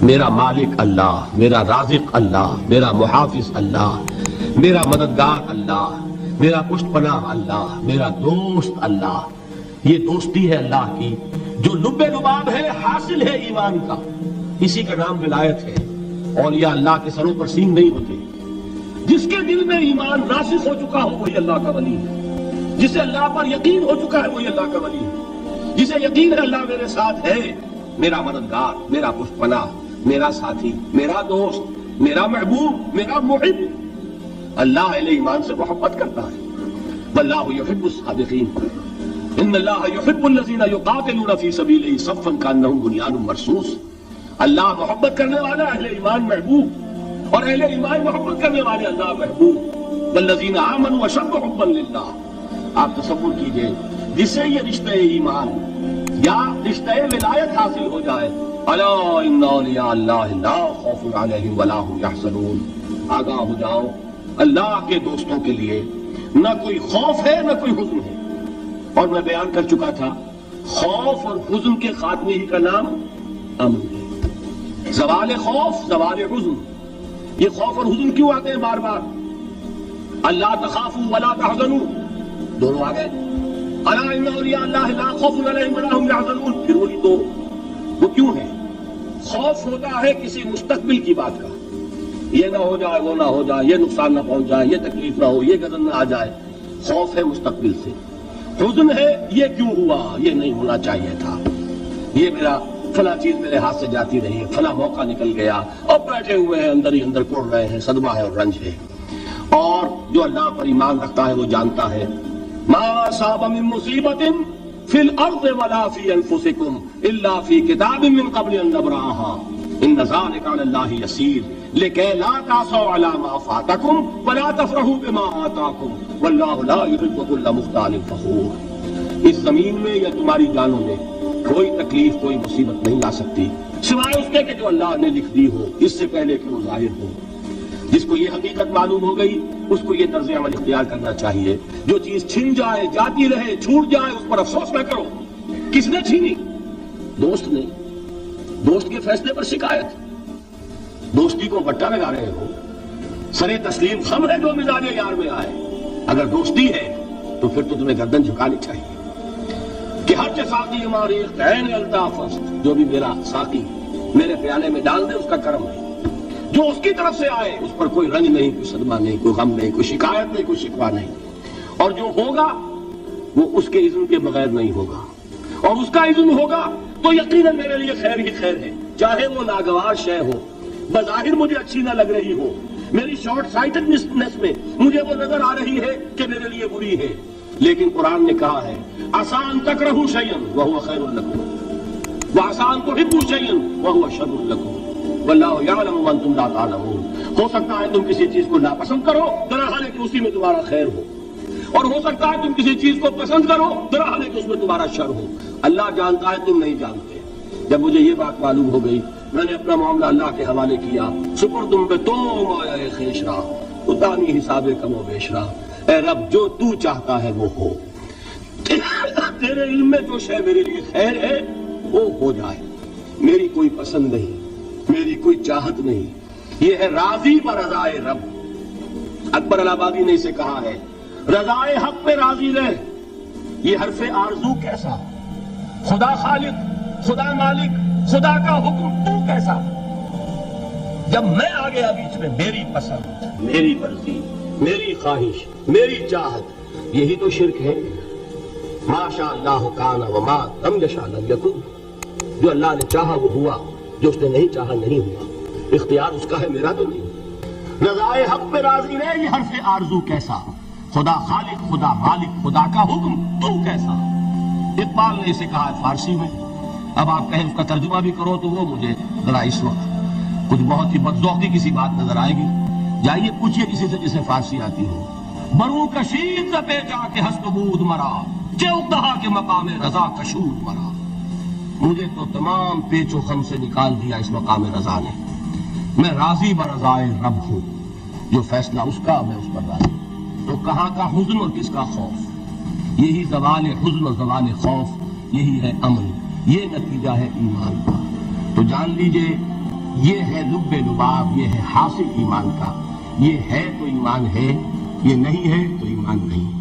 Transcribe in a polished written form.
میرا مالک اللہ، میرا رازق اللہ، میرا محافظ اللہ، میرا مددگار اللہ، میرا پشت پناہ اللہ، میرا دوست اللہ. یہ دوستی ہے اللہ کی جو لب لباب ہے، حاصل ہے ایمان کا. اسی کا نام ولایت ہے. اولیاء اللہ کے سروں پر سینگ نہیں ہوتے. جس کے دل میں ایمان راسخ ہو چکا ہو وہی اللہ کا ولی ہے. جسے اللہ پر یقین ہو چکا ہے وہی اللہ کا ولی ہے. جسے یقین ہے اللہ میرے ساتھ ہے، میرا مددگار، میرا پشت پناہ، میرا ساتھی، میرا دوست، میرا محبوب، میرا محب. اللہ اہل ایمان سے محبت کرتا ہے. واللہ یحب الصادقین. ان اللہ یحب الذین یقاتلون فی سبیلہ صفا کانہم بنیان مرصوص. اللہ محبت کرنے والا اہل ایمان محبوب، اور اہل ایمان محبت کرنے والے اللہ محبوب. والذین آمنوا اشد حبا للہ. آپ تصور کیجئے جسے یہ رشتہ ایمان یا رشتہ ولایت حاصل ہو جائے، الا ان اولیاء اللہ لا خوف علیہم ولا هم یحزنون. آگاہ ہو جاؤ، اللہ کے دوستوں کے لیے نہ کوئی خوف ہے نہ کوئی حزن ہے. اور میں بیان کر چکا تھا خوف اور حزن کے خاتمے ہی کا نام امن ہے. زوال خوف، زوال حزن. یہ خوف اور حزن کیوں آتے ہیں بار بار؟ اللہ تخافوا ولا تحزنوا، دونوں آ گئے. الا ان اولیاء اللہ لا خوف علیہم ولا هم یحزنون، پھر وہی دو. وہ کیوں ہے؟ خوف ہوتا ہے کسی مستقبل کی بات کا، یہ نہ ہو جائے، وہ نہ ہو جائے، یہ نقصان نہ پہنچ جائے، یہ تکلیف نہ ہو، یہ غضب نہ آ جائے. خوف ہے مستقبل سے. حزن ہے یہ کیوں ہوا، یہ نہیں ہونا چاہیے تھا، یہ میرا فلاں چیز میرے ہاتھ سے جاتی رہی، فلاں موقع نکل گیا، اور بیٹھے ہوئے ہیں اندر ہی اندر کوڑ رہے ہیں. صدمہ ہے اور رنج ہے. اور جو اللہ پر ایمان رکھتا ہے وہ جانتا ہے ما اصاب من مصیبت فی الارض ولا فی انفسکم الا فی کتاب من قبل ان نبرأها ان ذلک علی اللہ یسیر لکی لا تعصوا علی ما فاتکم ولا تفرحوا بما آتاکم واللہ لا یحب کل مختال فخور. اس زمین میں یا تمہاری جانوں میں کوئی تکلیف، کوئی مصیبت نہیں آ سکتی سوائے اس کے کہ جو اللہ نے لکھ دی ہو اس سے پہلے کہ وہ ظاہر ہو. جس کو یہ حقیقت معلوم ہو گئی اس کو یہ طرز عمل اختیار کرنا چاہیے. جو چیز چھن جائے، جاتی رہے، چھوٹ جائے، اس پر افسوس نہ کرو. کس نے چھینی؟ دوست نے. دوست کے فیصلے پر شکایت. دوستی کو بٹا لگا رہے ہو. سرے تسلیم خم ہے جو مزاج یار میں آئے. اگر دوستی ہے تو پھر تو تمہیں گردن جھکانی چاہیے کہ ہر ساقی ماریخ عین الطاف است، جو بھی میرا ساقی میرے پیالے میں ڈال دے اس کا کرم ہے. جو اس کی طرف سے آئے اس پر کوئی رنج نہیں، کوئی صدمہ نہیں، کوئی غم نہیں، کوئی شکایت نہیں، کوئی شکوہ نہیں. اور جو ہوگا وہ اس کے اذن کے بغیر نہیں ہوگا، اور اس کا اذن ہوگا تو یقیناً میرے لیے خیر ہی خیر ہے. چاہے وہ ناگوار شے ہو، بظاہر مجھے اچھی نہ لگ رہی ہو، میری شارٹ سائٹڈنس میں مجھے وہ نظر آ رہی ہے کہ میرے لیے بری ہے، لیکن قرآن نے کہا ہے عسیٰ ان تکرہوا شیئا وہو خیر لکم وعسیٰ ان تحبوا شیئا وہو شر لکم واللہ یعلم وانتم لا تعلمون. ہو سکتا ہے تم کسی چیز کو ناپسند کرو درحال کہ اسی میں تمہارا خیر ہو، اور ہو سکتا ہے تم کسی چیز کو پسند کرو درحال کہ اس میں تمہارا شر ہو. اللہ جانتا ہے، تم نہیں جانتے. جب مجھے یہ بات معلوم ہو گئی میں نے اپنا معاملہ اللہ کے حوالے کیا. سپردم بے تو مایا خیش راہ اتانی حساب کم و بیش راہ. اے رب جو تو چاہتا ہے وہ ہو. تیرے علم میں جو شے میرے لیے خیر ہے وہ ہو جائے. میری کوئی پسند نہیں، میری کوئی چاہت نہیں. یہ ہے راضی برضائے رب. اکبر الہآبادی نے اسے کہا ہے رضائے حق پہ راضی رہ. یہ حرف آرزو کیسا؟ خدا خالق، خدا مالک، خدا کا حکم تو کیسا؟ جب میں آ گیا بیچ میں میری پسند، میری مرضی، میری خواہش، میری چاہت، یہی تو شرک ہے. ما شاء اللہ کان وما لم یشاء لم یکن. جو اللہ نے چاہا وہ ہوا، جو اس نے نہیں چاہا نہیں ہوا. اختیار اس کا ہے، میرا تو نہیں. رضائے حق پہ راضی رہے، یہ حرف آرزو کیسا؟ خدا خالق، خدا مالک، خدا کا حکم تو کیسا؟ اقبال نے اسے کہا ہے فارسی میں. اب آپ کہیں اس کا ترجمہ بھی کرو تو وہ مجھے ذرا اس وقت کچھ بہت ہی بدذوقی کسی بات نظر آئے گی. جائیے پوچھئے کسی سے جسے فارسی آتی ہو. برو کشید پہ جا کے ہست بود مرا چوکدہا کے مقام رضا کشود مرا. مجھے تو تمام پیچ و خم سے نکال دیا اس مقام رضا نے. میں راضی برضائے رب ہوں، جو فیصلہ اس کا میں اس پر راضی. تو کہاں کا حزن اور کس کا خوف؟ یہی زوال حزن اور زوال خوف، یہی ہے امن، یہ نتیجہ ہے ایمان کا. تو جان لیجئے یہ ہے لب لباب، یہ ہے حاصل ایمان کا. یہ ہے تو ایمان ہے، یہ نہیں ہے تو ایمان نہیں.